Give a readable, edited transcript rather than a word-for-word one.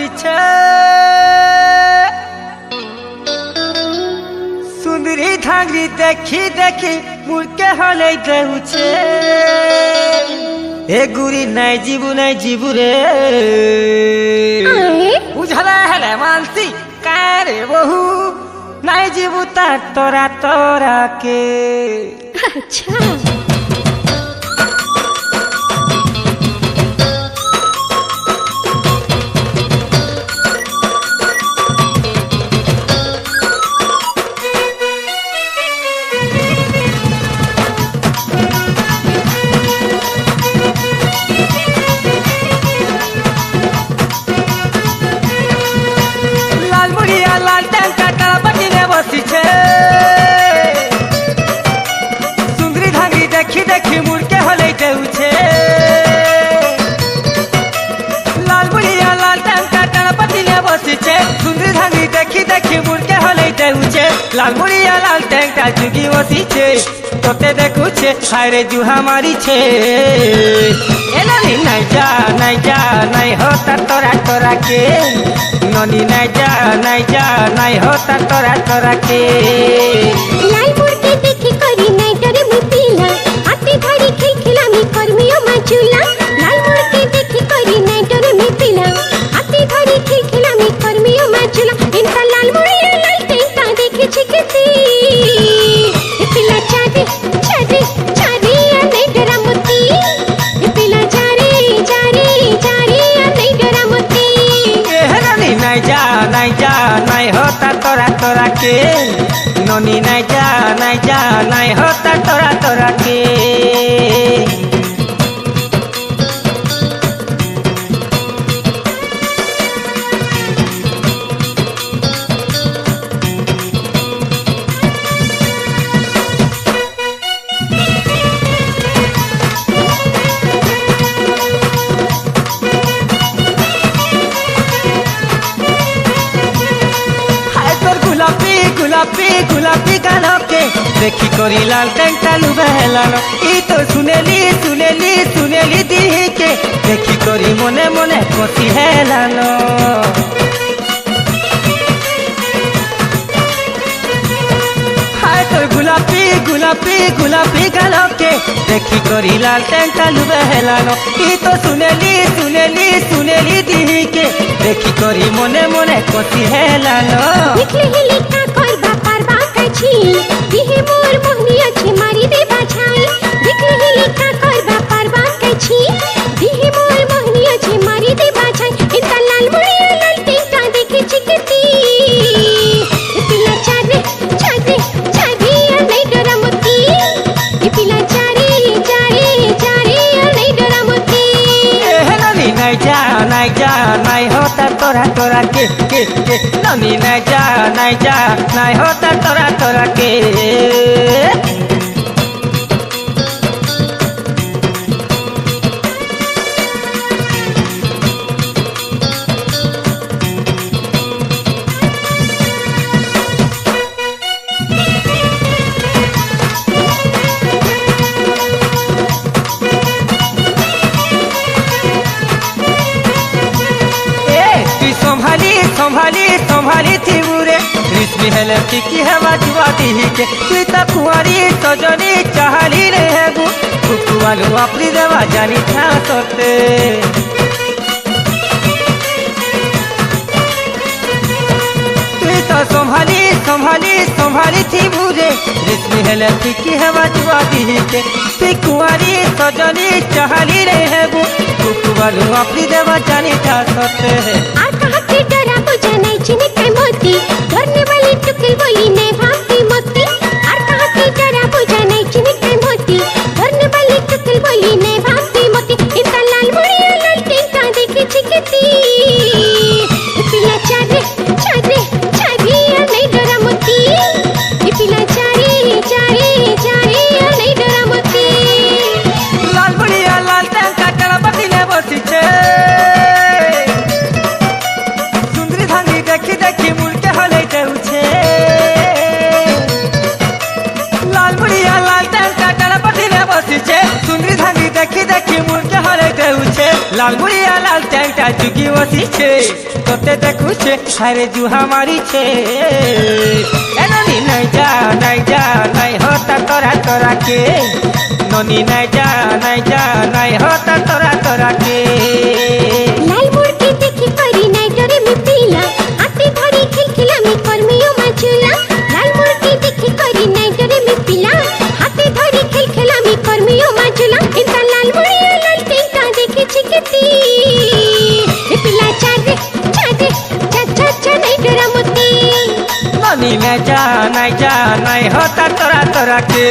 বসিছে সুন্দরী ধাঙ্গি দেখি দেখি মুরকে হলে দেউছে এ গুরি নাই জীবু রে বুঝলে হেলে মানসি কারে বহু নাই জীবু তার তোরা কে আচ্ছা सुंदरी धांगी देखी देखी मुड़के हले देउछे लाल बुढ़िया लाल टंका गणपति ने बसिछे सुंदरी धांगी देखी देखी मुड़के हले देउछे लाल बुढ़िया लाल टंका जुगी बसिछे तोते देखुछे हायरे जुहा मारिछे एनानी नहीं जा नहीं होता तोरा के ननी नहीं जा नहीं होता तोरा के लाल मुड़के देखी करी नहीं डरे मुतिला आते धरी खेल खिलामी कर्मियों माचुला लाल मुड़के देखी करी नहीं डरे मुतिला आते धरी खेल खिलामी कर्मियों माचुला इनका लाल मुड़िया लाल टेंटा देखी छिकती ये पिला चारे नहीं डरा मुती ये पिला चारे नहीं डरा मुती नहीं जा नहीं होता तोरा के ननी नहीं जा नहीं होता तोरा के गुलाबी गाना के देखी करी लाल टेंटा लुबेलानो ई तो सुनेली दी के देखी करी मने मने कसी हेलानो हाय तो गुलाबी गाना के देखी करी लाल टेंटा लुबेलानो ई तो सुनेली दी के देखी करी मने मने कसी हेलानो दिहे मोर मोहनी अच्छे मारी दे बाछाई दिखले लिखा कर बापर बात कछी दिहे मोर मोहनी अच्छे मारी दे बाछाई इनका लाल मुड़िया लाल टेंटा देखे चिकती पिला चारे नहीं डरा मुती पिला चारे नहीं डरा मुती ननी नहीं जा नहीं होता तोरा के ननी नहीं जा नहीं होता तोरा के संभाली थी बुरे रिश्मी हेले की है बाजुआती ही के तू तो कुंवारी सजनी चाहली रे है गु कुकुआलू अपनी देवा जानी था सोते तू तो संभाली थी बुरे रिश्मी हेले की है बाजुआती ही के तू कुंवारी सजनी चाहली रे है गु कुकुआलू अपनी देवा जानी था सोते डरा बुझा नहीं चिने के मोती धरने वाली टुकल बोली ने भागती मोती और कहा के डरा बुझा नहीं चिने के मोती धरने वाली टुकल बोली ने भागती मोती इनका लाल मुड़िया लाल टेंटा देखे चिकती पिला चारे नहीं डरा मोती पिला चारे नहीं डरा मोती लाल मुड़िया लाल टेंटा गणपति ने बसिछे देखी मुड़के हले देउछे लाल बुढ़िया लाल टेंटा गणपति ने बसिछे सुंदरी धांगी देखी मुड़के हले देउछे लाल बुढ़िया लाल टेंटा ট্যাংটা চুকি বসিছে তোতে দেখুছে হারে জুহা মারিছে এ ননি নাই যা নাই হতা তোরা কে ননি নাই যা নাই হতা তোরা কে লাল মুরগি দেখি করি নাইটরে মি পিলা হাতে ধরি খিলখিলামি কর্মিও মাছুলা লাল মুরগি দেখি করি নাইটরে মি পিলা হাতে ধরি খিলখিলামি কর্মিও মাছুলা এটা লাল মুড়িয়া লাল টেঙ্কা দেখেছি কেতি এ পিলা চাঁদে চা নাইটরা মতি ননি নাই যা নাই হতা তোরা কে